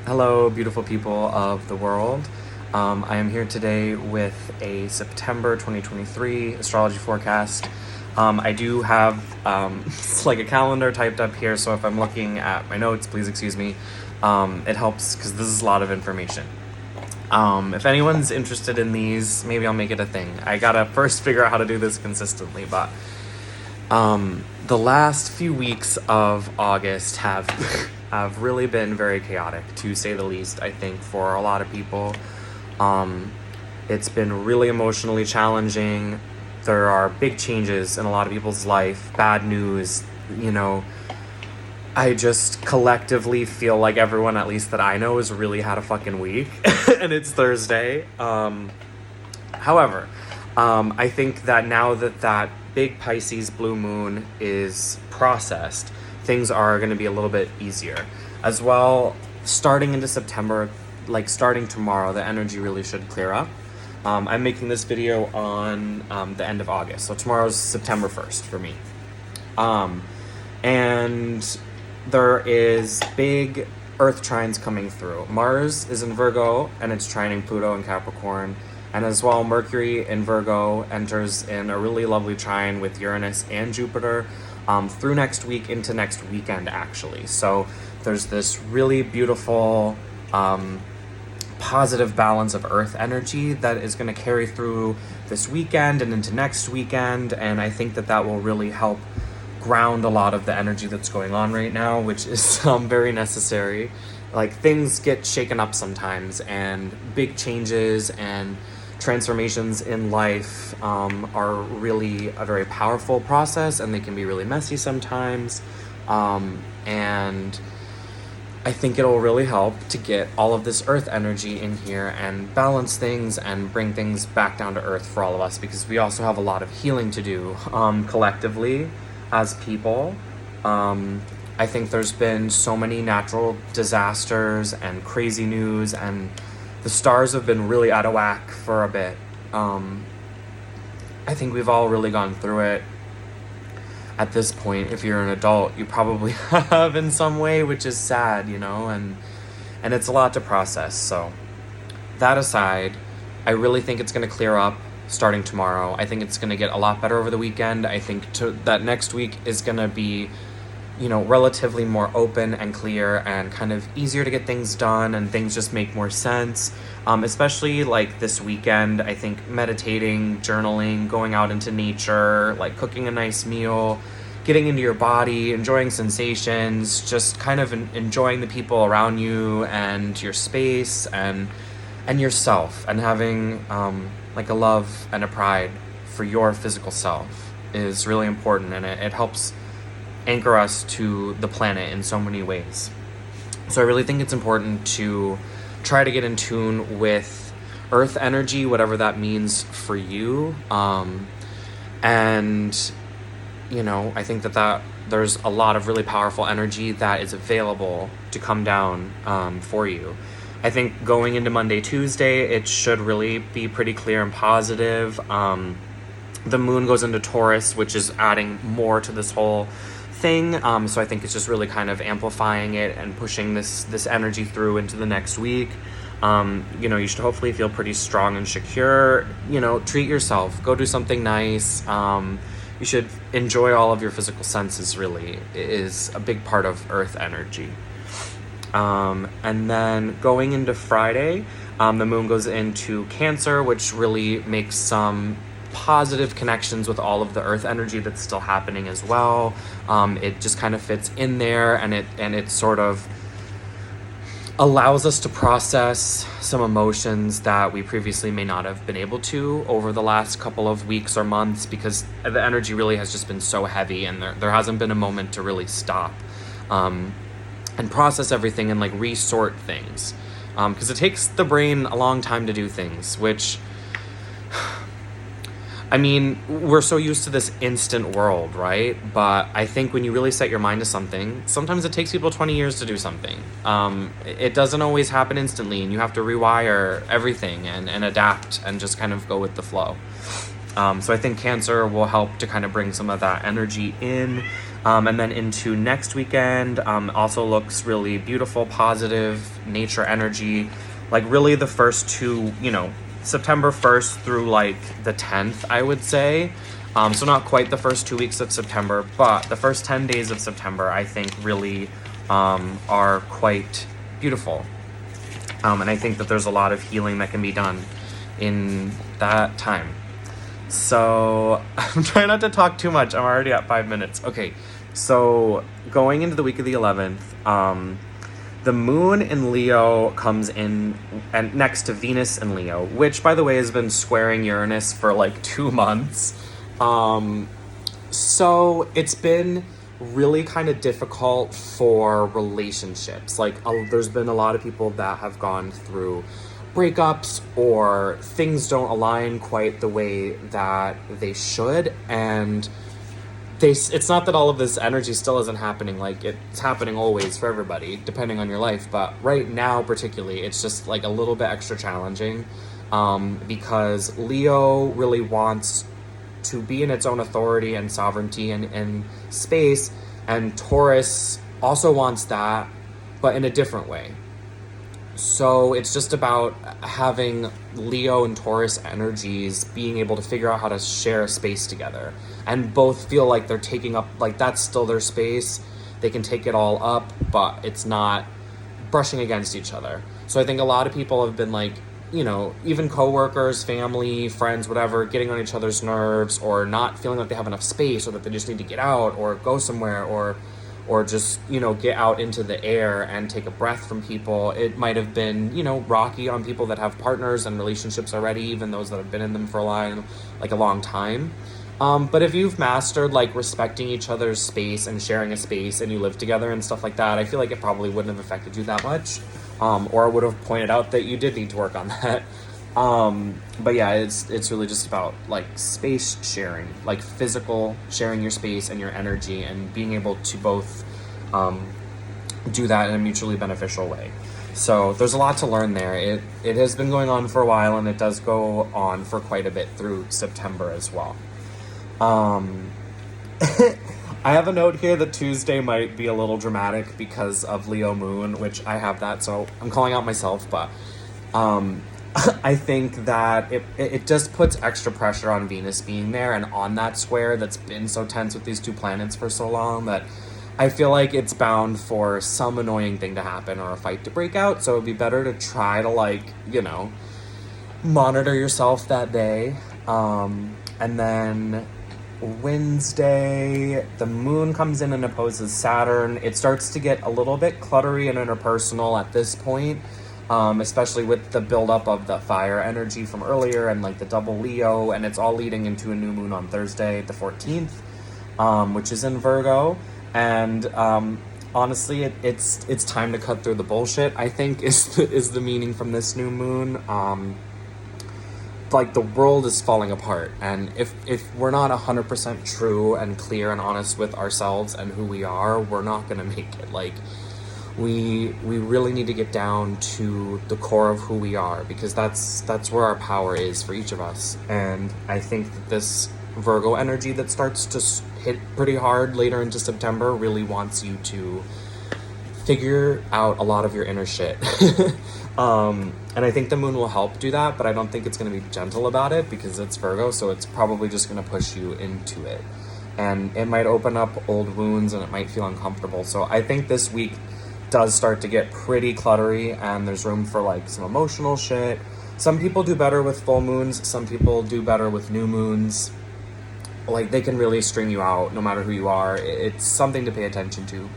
Hello, beautiful people of the world. I am here today with a September 2023 astrology forecast. I do have it's like a calendar typed up here, so if I'm looking at my notes, please excuse me. It helps because this is a lot of information. If anyone's interested in these, maybe I'll make it a thing. I gotta first figure out how to do this consistently, but the last few weeks of August have have really been very chaotic, to say the least, I think, for a lot of people. It's been really emotionally challenging. There are big changes in a lot of people's life, bad news, I just collectively feel like everyone, at least that I know, has really had a fucking week, and it's Thursday. However, I think that now that big Pisces blue moon is processed, things are going to be a little bit easier. As well, starting into September, like starting tomorrow, the energy really should clear up. I'm making this video on the end of August, so tomorrow's September 1st for me. And there is big Earth trines coming through. Mars is in Virgo, and it's trining Pluto in Capricorn. And as well, Mercury in Virgo enters in a really lovely trine with Uranus and Jupiter through next week into next weekend, actually. So there's this really beautiful positive balance of Earth energy that is going to carry through this weekend and into next weekend. And I think that will really help ground a lot of the energy that's going on right now, which is very necessary. Like, things get shaken up sometimes, and big changes and transformations in life are really a very powerful process, and they can be really messy sometimes. And I think it'll really help to get all of this Earth energy in here and balance things and bring things back down to Earth for all of us, because we also have a lot of healing to do collectively as people. I think there's been so many natural disasters and crazy news, and the stars have been really out of whack for a bit. I think we've all really gone through it. At this point, if you're an adult, you probably have in some way, which is sad, and it's a lot to process. So that aside, I really think it's going to clear up starting tomorrow. I think it's going to get a lot better over the weekend. I think that next week is going to be relatively more open and clear and kind of easier to get things done, and things just make more sense. Especially like this weekend, I think meditating, journaling, going out into nature, like cooking a nice meal, getting into your body, enjoying sensations, just kind of enjoying the people around you and your space and yourself, and having like a love and a pride for your physical self is really important, and it helps anchor us to the planet in so many ways. So I really think it's important to try to get in tune with Earth energy, whatever that means for you. And I think that there's a lot of really powerful energy that is available to come down for you. I think going into Monday, Tuesday, it should really be pretty clear and positive. The moon goes into Taurus, which is adding more to this whole thing. So I think it's just really kind of amplifying it and pushing this energy through into the next week. You should hopefully feel pretty strong and secure. Treat yourself. Go do something nice. You should enjoy all of your physical senses, really. It is a big part of Earth energy. And then going into Friday, the moon goes into Cancer, which really makes some positive connections with all of the Earth energy that's still happening as well. It just kind of fits in there, and it sort of allows us to process some emotions that we previously may not have been able to over the last couple of weeks or months, because the energy really has just been so heavy, and there hasn't been a moment to really stop and process everything and like resort things, because it takes the brain a long time to do things, which I mean, we're so used to this instant world, right? But I think when you really set your mind to something, sometimes it takes people 20 years to do something. It doesn't always happen instantly, and you have to rewire everything and adapt and just kind of go with the flow. So I think Cancer will help to kind of bring some of that energy in. And then into next weekend, also looks really beautiful, positive, nature energy. Like really the first two, September 1st through like the 10th, I would say. So not quite the first 2 weeks of September, but the first 10 days of September, I think really are quite beautiful. And I think that there's a lot of healing that can be done in that time. So I'm trying not to talk too much. I'm already at 5 minutes. Okay, so going into the week of the 11th, the moon in Leo comes in and next to Venus in Leo, which, by the way, has been squaring Uranus for like 2 months. So it's been really kind of difficult for relationships. Like there's been a lot of people that have gone through breakups or things don't align quite the way that they should, and it's not that all of this energy still isn't happening. Like it's happening always for everybody depending on your life, but right now particularly it's just like a little bit extra challenging, because Leo really wants to be in its own authority and sovereignty and space, and Taurus also wants that, but in a different way. So it's just about having Leo and Taurus energies being able to figure out how to share a space together, and both feel like they're taking up, like that's still their space. They can take it all up, but it's not brushing against each other. So I think a lot of people have been like, even coworkers, family, friends, whatever, getting on each other's nerves, or not feeling like they have enough space, or that they just need to get out or go somewhere, or just, get out into the air and take a breath from people. It might have been, rocky on people that have partners and relationships already, even those that have been in them for a long time. But if you've mastered like respecting each other's space and sharing a space, and you live together and stuff like that, I feel like it probably wouldn't have affected you that much. Or I would have pointed out that you did need to work on that. But yeah, it's really just about like space sharing, like physical sharing your space and your energy, and being able to both do that in a mutually beneficial way. So there's a lot to learn there. It has been going on for a while, and it does go on for quite a bit through September as well. I have a note here that Tuesday might be a little dramatic because of Leo moon, which I have that, so I'm calling out myself, but I think that it just puts extra pressure on Venus being there and on that square that's been so tense with these two planets for so long, that I feel like it's bound for some annoying thing to happen or a fight to break out. So it'd be better to try to monitor yourself that day. And then Wednesday, the moon comes in and opposes Saturn. It starts to get a little bit cluttery and interpersonal at this point, especially with the buildup of the fire energy from earlier and like the double Leo, and it's all leading into a new moon on Thursday, the 14th, which is in Virgo. And honestly, it's time to cut through the bullshit, I think, is the meaning from this new moon. Like the world is falling apart, and if we're not 100% true and clear and honest with ourselves and who we are, we're not gonna make it. Like we really need to get down to the core of who we are, because that's where our power is for each of us. And I think that this Virgo energy that starts to hit pretty hard later into September really wants you to figure out a lot of your inner shit. And I think the moon will help do that, but I don't think it's going to be gentle about it because it's Virgo, so it's probably just going to push you into it. And it might open up old wounds, and it might feel uncomfortable. So I think this week does start to get pretty cluttery, and there's room for like some emotional shit. Some people do better with full moons. Some people do better with new moons. Like they can really string you out no matter who you are. It's something to pay attention to.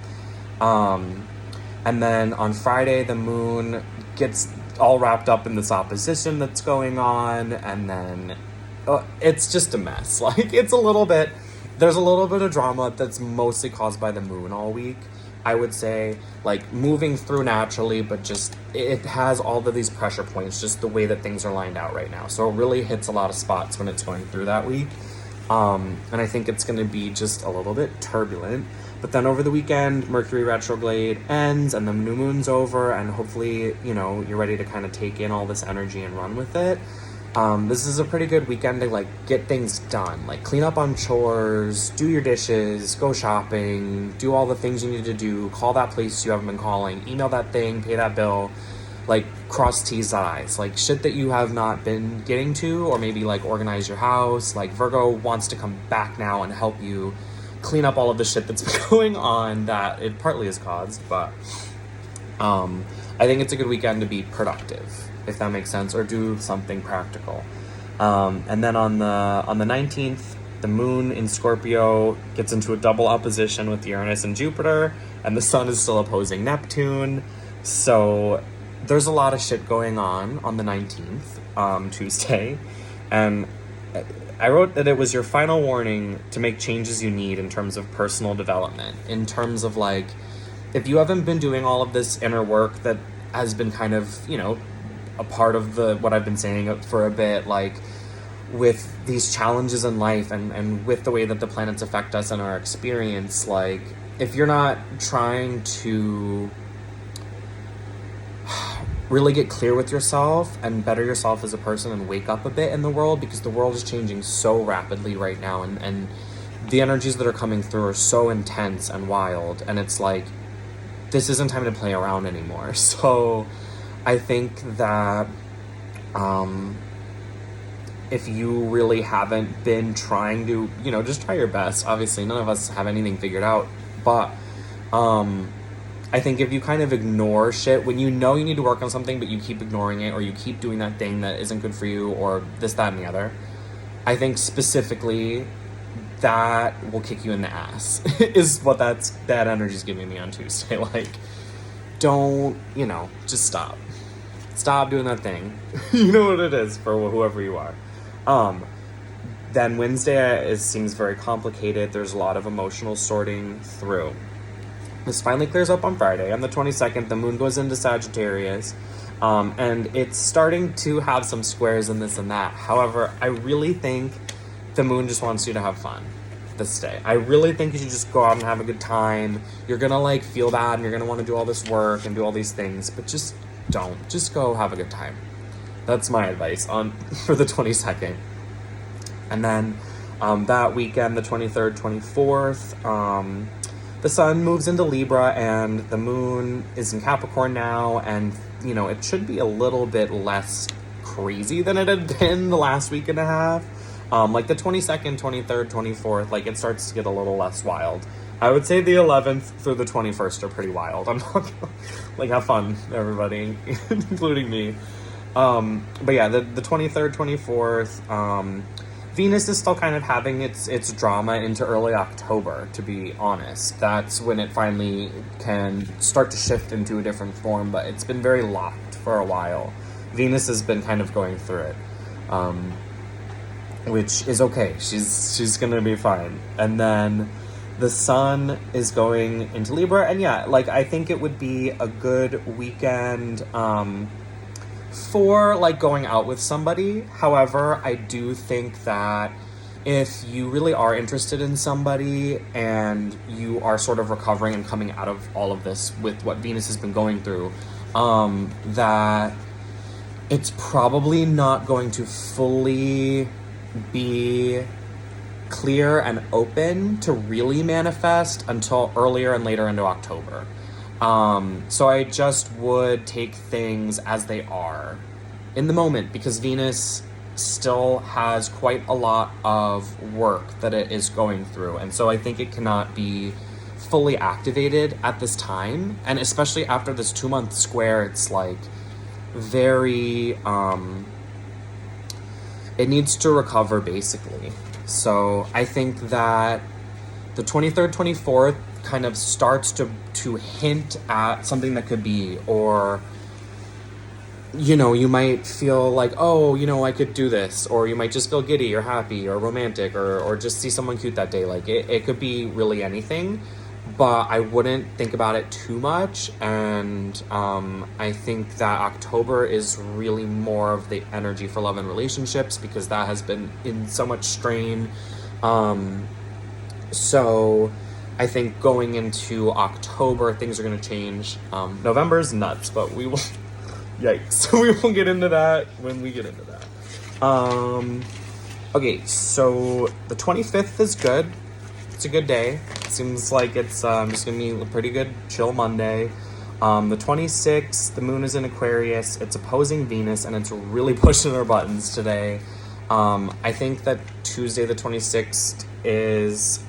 And then on Friday, the moon gets all wrapped up in this opposition that's going on, and then it's just a mess. Like there's a little bit of drama that's mostly caused by the moon all week, I would say, like moving through naturally, but just it has all of these pressure points, just the way that things are lined out right now. So it really hits a lot of spots when it's going through that week. And I think it's going to be just a little bit turbulent. But then over the weekend, Mercury retrograde ends and the new moon's over, and hopefully, you're ready to kind of take in all this energy and run with it. This is a pretty good weekend to like get things done, like clean up on chores, do your dishes, go shopping, do all the things you need to do, call that place you haven't been calling, email that thing, pay that bill, like cross T's, dot I's, like shit that you have not been getting to, or maybe like organize your house. Like Virgo wants to come back now and help you clean up all of the shit that's been going on that it partly has caused. But I think it's a good weekend to be productive, if that makes sense, or do something practical. And then on the 19th, the moon in Scorpio gets into a double opposition with Uranus and Jupiter, and the sun is still opposing Neptune. So there's a lot of shit going on the 19th, Tuesday. And I wrote that it was your final warning to make changes you need in terms of personal development, in terms of like, if you haven't been doing all of this inner work that has been kind of, you know, a part of what I've been saying for a bit, like with these challenges in life and with the way that the planets affect us and our experience, like if you're not trying to really get clear with yourself and better yourself as a person and wake up a bit in the world, because the world is changing so rapidly right now, and the energies that are coming through are so intense and wild, and it's like, this isn't time to play around anymore. So I think that if you really haven't been trying to, you know, just try your best. Obviously, none of us have anything figured out. But I think if you kind of ignore shit, when you know you need to work on something, but you keep ignoring it, or you keep doing that thing that isn't good for you, or this, that, and the other, I think specifically that will kick you in the ass is what that energy's giving me on Tuesday. Like, don't, you know, just stop doing that thing. You know what it is for whoever you are. Then Wednesday seems very complicated. There's a lot of emotional sorting through. This finally clears up on Friday. On the 22nd, the moon goes into Sagittarius, and it's starting to have some squares and this and that. However, I really think the moon just wants you to have fun this day. I really think you should just go out and have a good time. You're gonna like feel bad and you're gonna want to do all this work and do all these things, but just don't. Just go have a good time. That's my advice for the 22nd. And then that weekend, the 23rd, 24th, the sun moves into Libra and the moon is in Capricorn now, and you know, it should be a little bit less crazy than it had been the last week and a half. Like the 22nd, 23rd, 24th, like it starts to get a little less wild. I would say the 11th through the 21st are pretty wild. I'm not gonna, like, have fun, everybody, including me. But yeah, the 23rd, 24th, Venus is still kind of having its drama into early October, to be honest. That's when it finally can start to shift into a different form, but it's been very locked for a while. Venus has been kind of going through it, which is okay. She's gonna be fine. And then the sun is going into Libra, and yeah, like, I think it would be a good weekend, for like going out with somebody. However, I do think that if you really are interested in somebody and you are sort of recovering and coming out of all of this with what Venus has been going through, that it's probably not going to fully be clear and open to really manifest until earlier and later into October. So I just would take things as they are in the moment, because Venus still has quite a lot of work that it is going through. And so I think it cannot be fully activated at this time. And especially after this 2-month square, it's like very, it needs to recover basically. So I think that the 23rd, 24th kind of starts to hint at something that could be, or, you know, you might feel like, oh, you know, I could do this, or you might just feel giddy or happy or romantic, or just see someone cute that day. Like it could be really anything, but I wouldn't think about it too much. And I think that October is really more of the energy for love and relationships, because that has been in so much strain. So I think going into October, things are going to change. November's nuts, but we will, yikes. We will get into that when we get into that. Okay, so the 25th is good. It's a good day. Seems like it's just gonna be a pretty good chill Monday. The 26th, the moon is in Aquarius. It's opposing Venus, and it's really pushing our buttons today. I think that Tuesday the 26th is...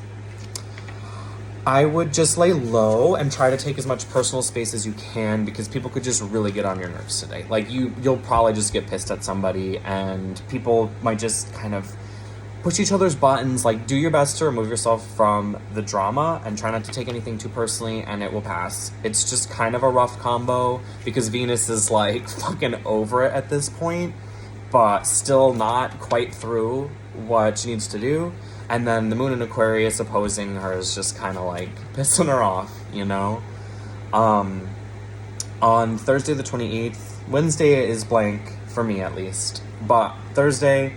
I would just lay low and try to take as much personal space as you can, because people could just really get on your nerves today. Like, you'll probably just get pissed at somebody, and people might just kind of push each other's buttons. Like, do your best to remove yourself from the drama and try not to take anything too personally, and it will pass. It's just kind of a rough combo because Venus is like fucking over it at this point, but still not quite through what she needs to do. And then the moon in Aquarius opposing her is just kind of like pissing her off, you know? On Thursday the 28th, Wednesday is blank, for me at least. But Thursday,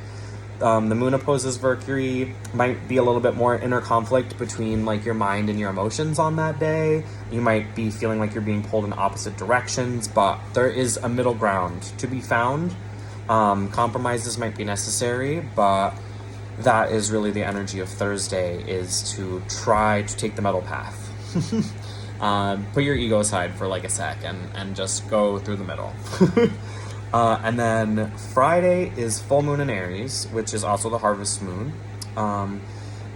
the moon opposes Mercury. Might be a little bit more inner conflict between like your mind and your emotions on that day. You might be feeling like you're being pulled in opposite directions, but there is a middle ground to be found. Compromises might be necessary, but that is really the energy of Thursday, is to try to take the middle path. Put your ego aside for like a sec and just go through the middle. And then Friday is full moon in Aries, which is also the harvest moon.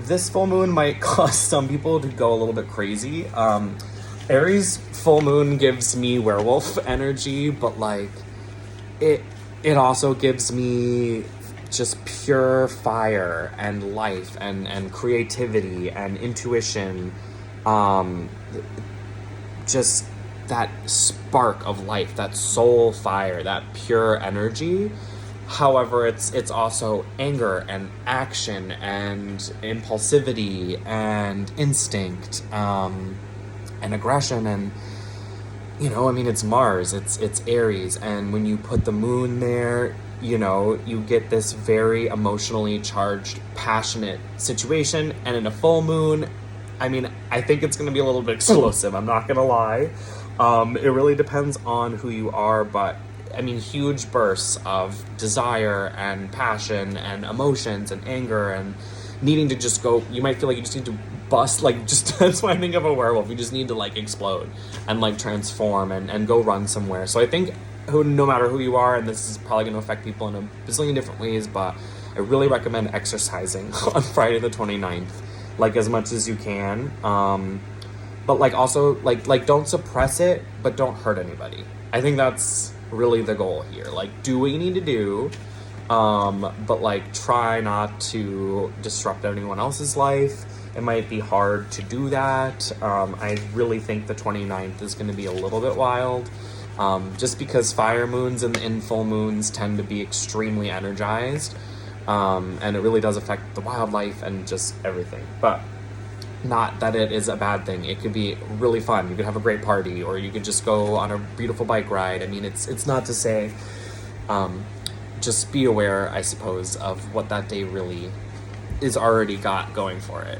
This full moon might cause some people to go a little bit crazy. Aries full moon gives me werewolf energy, but like it also gives me just pure fire and life and creativity and intuition. Just that spark of life, that soul fire, that pure energy. However, it's also anger and action and impulsivity and instinct, and aggression, and you know, I mean, it's Mars, it's Aries, and when you put the moon there, you know, you get this very emotionally charged, passionate situation. And in a full moon, I mean, I think it's going to be a little bit explosive, I'm not going to lie. It really depends on who you are, but I mean, huge bursts of desire and passion and emotions and anger and needing to just go. You might feel like you just need to bust, like, just that's why I think of a werewolf. You just need to like explode and like transform and go run somewhere. So I think no matter who you are, and this is probably going to affect people in a bazillion different ways, but I really recommend exercising on Friday the 29th, like as much as you can. But like also like don't suppress it, but don't hurt anybody. I think that's really the goal here. Like, do what you need to do, but like try not to disrupt anyone else's life. It might be hard to do that. I really think the 29th is going to be a little bit wild. Just because fire moons and in full moons tend to be extremely energized, and it really does affect the wildlife and just everything. But not that it is a bad thing. It could be really fun. You could have a great party, or you could just go on a beautiful bike ride. I mean, it's not to say, just be aware, I suppose, of what that day really is already got going for it.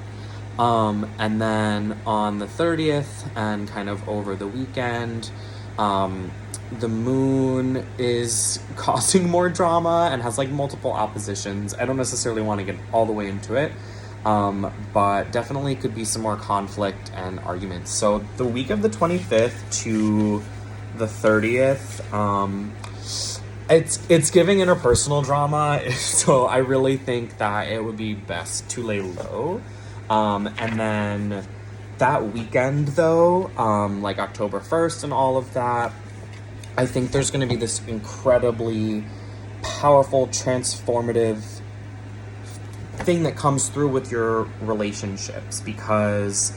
And then on the 30th and kind of over the weekend, the moon is causing more drama and has like multiple oppositions. I don't necessarily want to get all the way into it, but definitely could be some more conflict and arguments. So the week of the 25th to the 30th, it's giving interpersonal drama. So I really think that it would be best to lay low. And then that weekend though, like October 1st and all of that, I think there's going to be this incredibly powerful, transformative thing that comes through with your relationships, because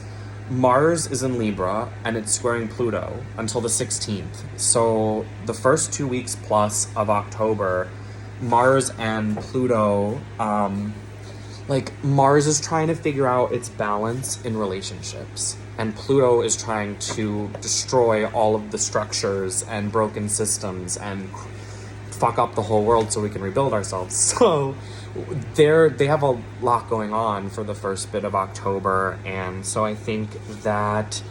Mars is in Libra and it's squaring Pluto until the 16th. So the first 2 weeks plus of October, Mars and Pluto, like Mars is trying to figure out its balance in relationships, and Pluto is trying to destroy all of the structures and broken systems and fuck up the whole world so we can rebuild ourselves. So they have a lot going on for the first bit of October, and so I think that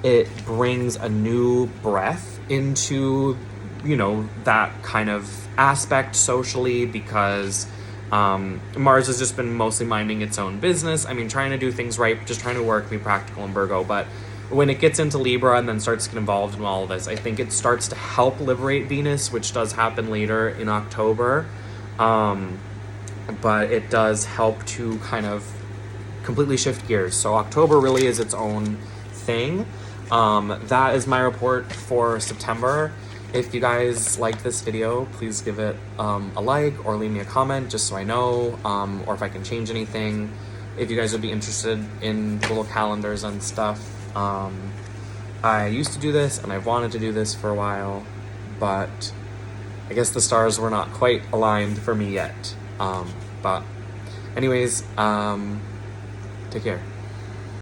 it brings a new breath into you know, that kind of aspect socially, because Mars has just been mostly minding its own business. I mean, trying to do things right, just trying to work, be practical in Virgo. But when it gets into Libra and then starts to get involved in all of this, I think it starts to help liberate Venus, which does happen later in October. But it does help to kind of completely shift gears. So October really is its own thing. That is my report for September. If you guys liked this video, please give it a like or leave me a comment just so I know, or if I can change anything. If you guys would be interested in little calendars and stuff. I used to do this and I've wanted to do this for a while, but I guess the stars were not quite aligned for me yet. But anyways, take care.